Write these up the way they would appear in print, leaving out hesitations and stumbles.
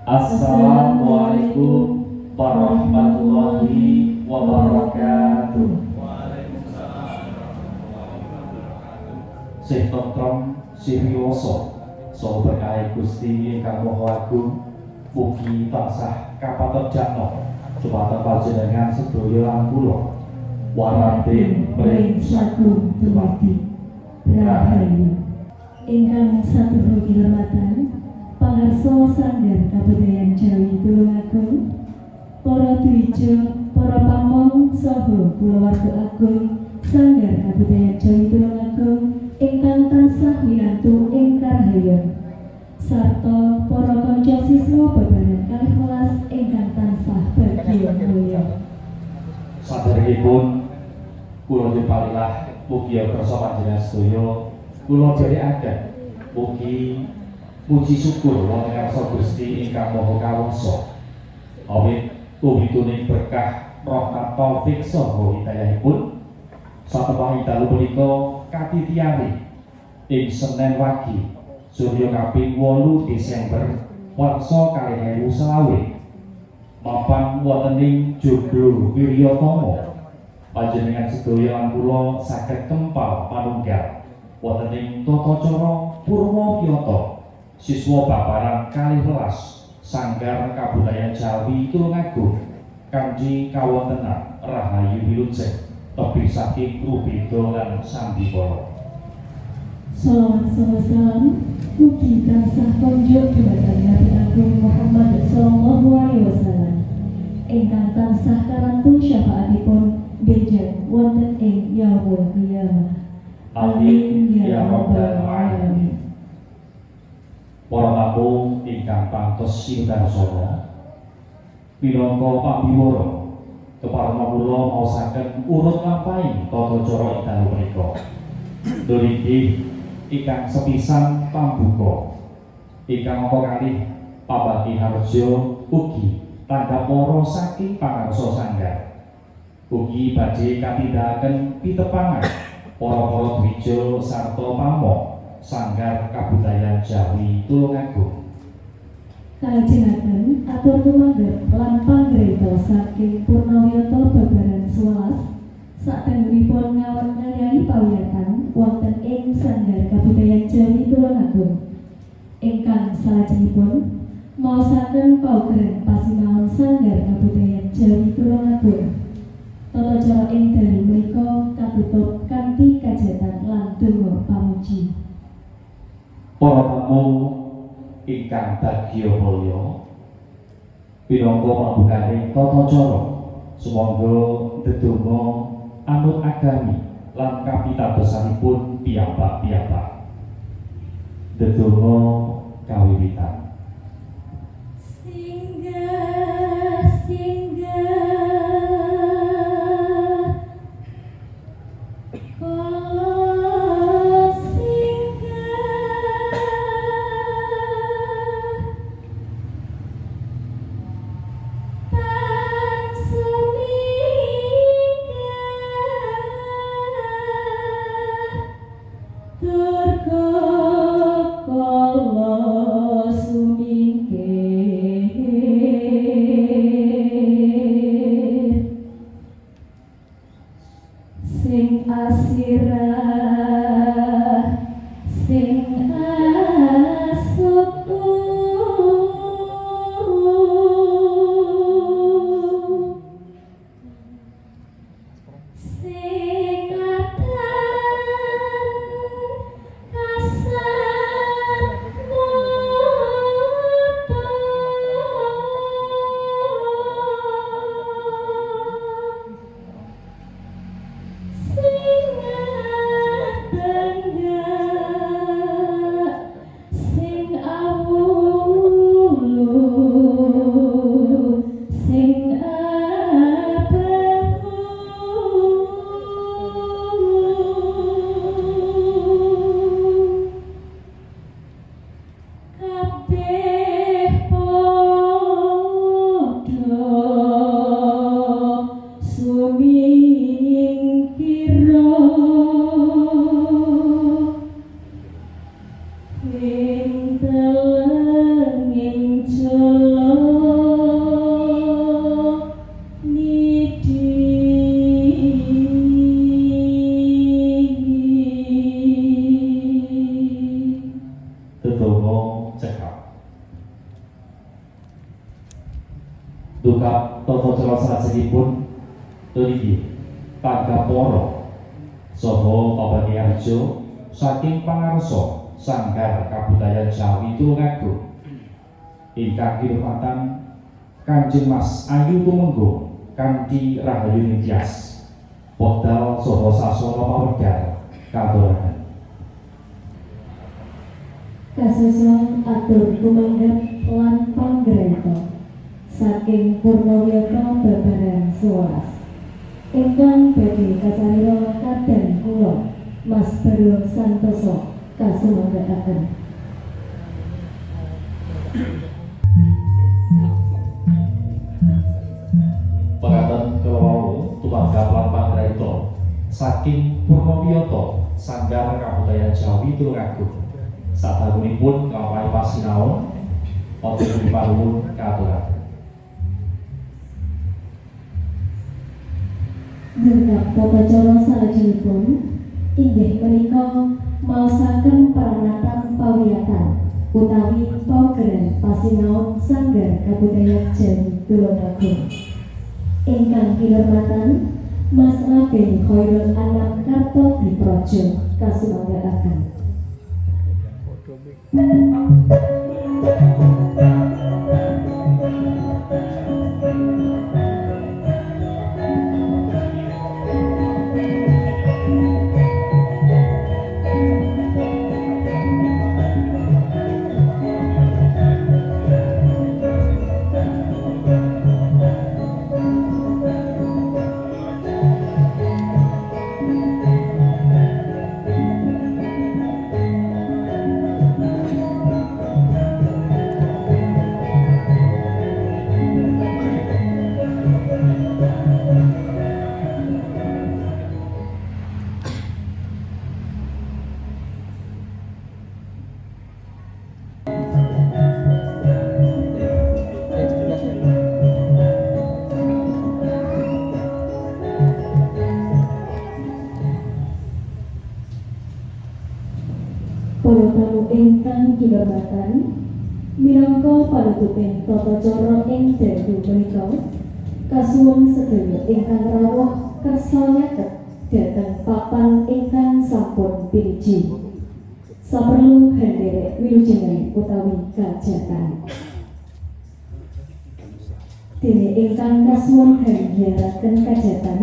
Assalamualaikum warahmatullahi wabarakatuh. Sih tentram sirioso so berkahi Gusti ingkang Maha Agung, mugi tansah kapatedjakno dumateng panjenengan sedaya lan kula waratin mring sagung dumadi rahayu. Ingkang saturut kinurmatan pangarsa Sanggar Kabudayan Jawi Tulungagung, para dwija, para pamong saha kulawarga agung Sanggar Kabudayan Jawi Tulungagung ingkang tansah winantu ing karahayun, sarta para kanca siswa babaran 12 ingkang tansah bagya mulya. Saderengipun kula nyeparilah mugi kersa panjenengan sedaya kula dherekaken mugi puji syukur wonten ngarsa Gusti ingkang Maha Kawasa awit tuwituning berkah rahmat taufik saha hidayahipun satepahing dalu punika katitiyane ing Senen Wage Surya kaping 8 Desember warsa 2020 mapan wonten ing Joglo Wiryatama panjenengan sedaya lan kula saged kempal manunggal wonten ing tata cara Purwayata siswa babaran 12 Sanggar Kabudayan Jawi Tulungagung kanthi kawontenan rahayu wilujeng tebih saking Rubeda lan Sambikala. Shalawat salam mugi tansah konjuk dumateng Nabi Agung Muhammad sallallahu alaihi wasallam ingkang tansah karantung syafaatipun bejang wonten ing yaumul qiyamah. Amin ya rabbal alamin. Para tamu ingkang pantos sintarsana minangka pambiwara kepareng kula maosaken urut lampahing tata cara ing dalu menika. Nggih ingkang sepisan pambuka ingkang angka kalih pabati harjo ugi tanggap para saking pangarsa Sanggar ugi badhe katindakaken pitepangan para dwija sarta pamong Sanggar Kabudayan Jawi Tulungagung. Kalajengaken atur tumanggep lan panggreta saking Purnawiyata babaran 11 sadangunipun ngayahi pawiyatan wonten ing Sanggar Kabudayan Jawi Tulungagung. Ingkang salajengipun maosaken paugeran pasinaon Sanggar Kabudayan Jawi Tulungagung. Tata cara ing dalu menika katutup kanthi kajatan lan donga pamuji. Para tamu ingkang bagya mulya, pinangka pambukaning tata cara sumangga ndedonga anut agami lan kapitadosanipun piyambak-piyambak. Ndedonga kawiwitan. Sing asirah sing asuku sing atan kasar moto sing awulu sing abahu kabeh padha sumingkira ing dalam tukap tata cara salajengipun niki tanggap para saha pabagi arjo saking pangarsa Sanggar Kabudayan Jawi Tulungagung ingkang kinurmatan Kanjeng Mas Ayu Tumenggung kanthi rahayu ningtyas podal saha sasana pawedhar katuraken. Kasusun atur kumanggap lan panggreta saking Purnawiyata babaran 11 ingkang badhe kasalira kadang kula Mas Barung Santoso kasumanggaken. Pengatan kelawau tumanggap lan panggreta saking Purnawiyata Sanggar Kabudayan Jawi Tulungagung sadangunipun nglampahi pasinaon wonten panuwun katuraken. Nggap tata cara salajengipun inggih menika maosaken paranatan pawiyatan utawi paugeran pasinaon Sanggar Kabudayan Jawi Tulungagung. Ingkang kinurmatan Mas Raden Khairul Anam Kartodipraja kasumanggaken. Para tamu ingkang kinurmatan, minangka panutuping tata cara ing dalu menika, kasuwun sedaya ingkang rawuh kersa nyaket dhateng papan ingkang sampun piniji. Saperlu henderek wilujengan utawi kajatan. Dene ingkang kasuwun henderekaken kajatan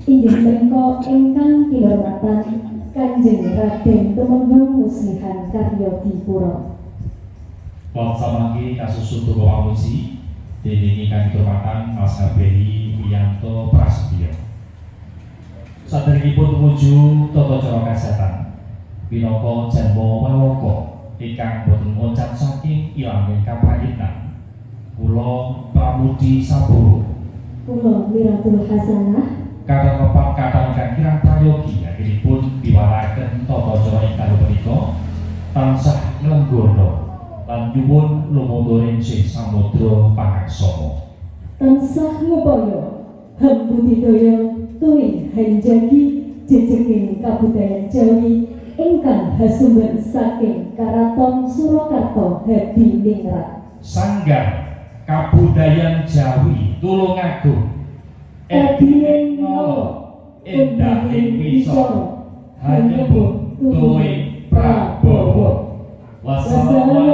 inggih menika ingkang kinurmatan Kanjeng Raden Tumenggung Muslihan Karyodipura. Wong samangke kasusun tuwa pamuji dening ingkang kinurmatan Mas Haberi Wiyanto Prasetyo. Saderengipun tumuju tata cara kasehatan minangka janma walaka ingkang boten nguncap saking ilanging kaprayitan. Kula Pramudi Saburo Kula Miratul Hasanah kadang pepak kadang ingkang kirang prayogi akhiripun diwaraken tata cara ingkang punika tansah nglenggono lan nyuwun lumunturing sing samudra pangaksana. tansah ngupaya hambudidaya tuwin hanjagi jejeging kabudayan Jawi ingkang hasumber saking Karaton Surakarta Hadiningrat. Sanggar Kabudayan Jawi Tulungagung Edine ngolo endahing wicara hanyebut tuwin Prabowo. Wassalamualaikum